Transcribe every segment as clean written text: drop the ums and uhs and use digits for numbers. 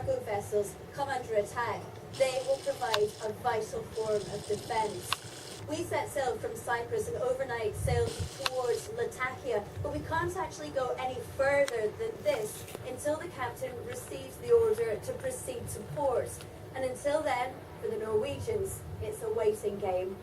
cargo vessels come under attack, they will provide a vital form of defence. We set sail from Cyprus and overnight sailed towards Latakia, but we can't actually go any further than this until the captain receives the order to proceed to port. And until then, for the Norwegians, it's a waiting game.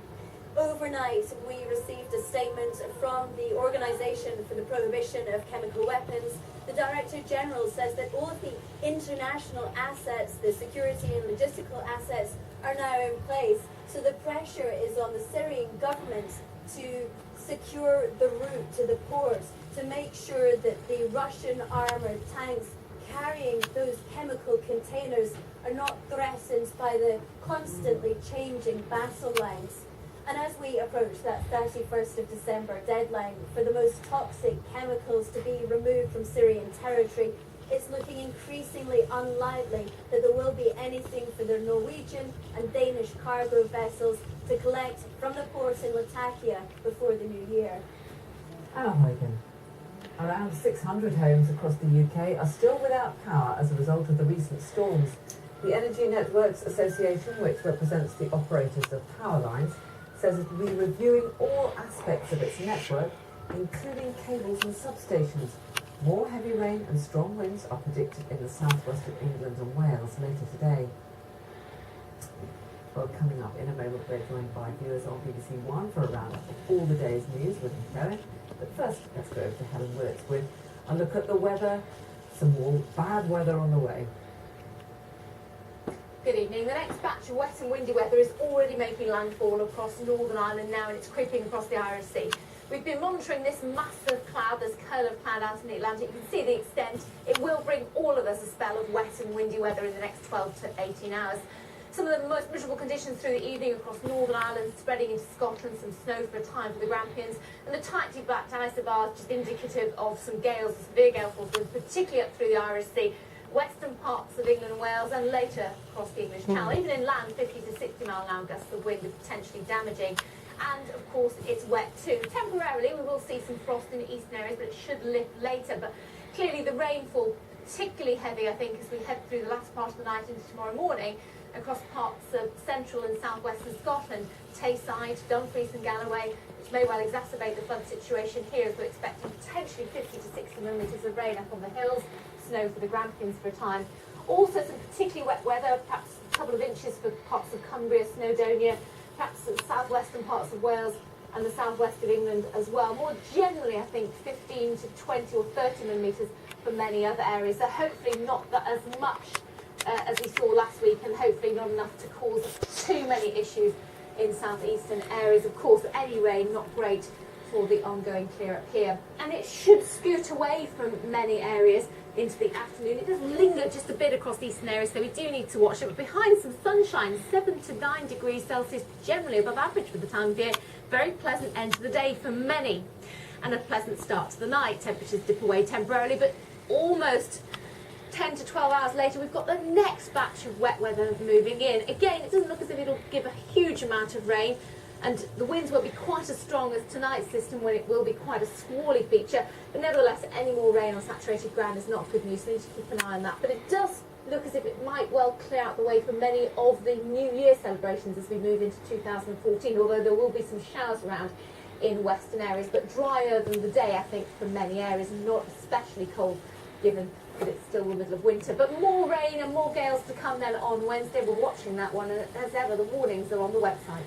Overnight, we received a statement from the Organisation for the Prohibition of Chemical Weapons. The Director General says that all of the international assets, the security and logistical assets, are now in place. So the pressure is on the Syrian government to secure the route to the port, to make sure that the Russian armoured tanks carrying those chemical containers are not threatened by the constantly changing battle lines. And as we approach that 31st of December deadline for the most toxic chemicals to be removed from Syrian territory, it's looking increasingly unlikely that there will be anything for the Norwegian and Danish cargo vessels to collect from the port in Latakia before the new year. Anna Huygen. Around 600 homes across the UK are still without power as a result of the recent storms. The Energy Networks Association, which represents the operators of power lines, says it will be reviewing all aspects of its network, including cables and substations. More heavy rain and strong winds are predicted in the southwest of England and Wales later today. Well, coming up in a moment, we're joined by viewers on BBC One for a roundup of all the day's news with Karen. But first, let's go over to Helen Willits with a look at the weather. Some more bad weather on the way. Good evening. The next batch of wet and windy weather is already making landfall across Northern Ireland now, and it's creeping across the Irish Sea. We've been monitoring this massive cloud, this curl of cloud out in the Atlantic. You can see the extent. It will bring all of us a spell of wet and windy weather in the next 12 to 18 hours. Some of the most miserable conditions through the evening across Northern Ireland, spreading into Scotland, some snow for a time for the Grampians, and the tightly blacked isobars just indicative of some gales, severe gale force winds, particularly up through the Irish Sea, western parts of England and Wales, and later across the English Channel. Even inland, 50 to 60 mile an hour gusts of wind are potentially damaging. And of course it's wet too. Temporarily we will see some frost in the eastern areas, but it should lift later. But clearly the rainfall particularly heavy, I think, as we head through the last part of the night into tomorrow morning across parts of central and southwestern Scotland, Tayside, Dumfries and Galloway, which may well exacerbate the flood situation here, as we're expecting potentially 50 to 60 millimetres of rain up on the hills, snow for the Grampians for a time. Also some particularly wet weather, perhaps a couple of inches for parts of Cumbria, Snowdonia, perhaps the southwestern parts of Wales and the southwest of England as well. More generally, I think 15 to 20 or 30 millimetres for many other areas. So hopefully not as much as we saw last week, and hopefully not enough to cause too many issues in southeastern areas. Of course, any rain, not great for the ongoing clear up here. And it should scoot away from many areas into the afternoon. It does linger just a bit across the eastern areas, so we do need to watch it. But behind some sunshine, 7 to 9 degrees Celsius, generally above average for the time of year. Very pleasant end to the day for many, and a pleasant start to the night. Temperatures dip away temporarily, but almost 10 to 12 hours later, we've got the next batch of wet weather moving in. Again, it doesn't look as if it'll give a huge amount of rain, and the winds won't be quite as strong as tonight's system, when it will be quite a squally feature. But nevertheless, any more rain on saturated ground is not good news, so we need to keep an eye on that. But it does look as if it might well clear out the way for many of the New Year celebrations as we move into 2014, although there will be some showers around in western areas, but drier than the day, I think, for many areas, and not especially cold, given that it's still the middle of winter. But more rain and more gales to come then on Wednesday. We're watching that one, and as ever, the warnings are on the website.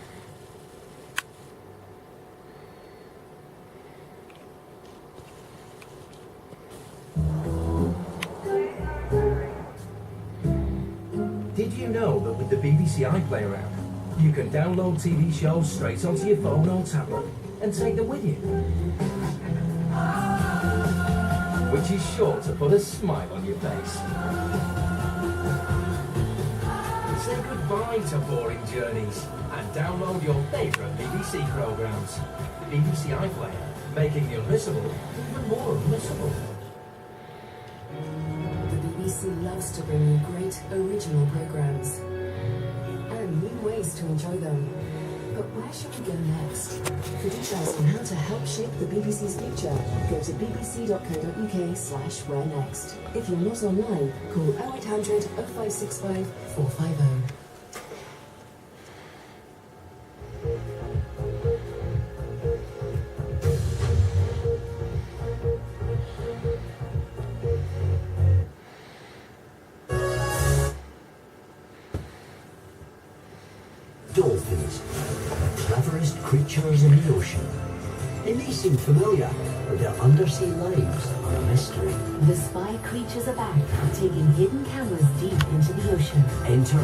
Did you know that with the BBC iPlayer app, you can download TV shows straight onto your phone or tablet and take them with you? Which is sure to put a smile on your face. Say goodbye to boring journeys and download your favourite BBC programmes. BBC iPlayer, making the unmissable even more unmissable. The BBC loves to bring you great original programmes and new ways to enjoy them. But where should we go next? For details on how to help shape the BBC's future, go to bbc.co.uk/where next. If you're not online, call 0800 0565 450. Dolphins, the cleverest creatures in the ocean. They may seem familiar, but their undersea lives are a mystery. The spy creatures are back, taking hidden cameras deep into the ocean. Enter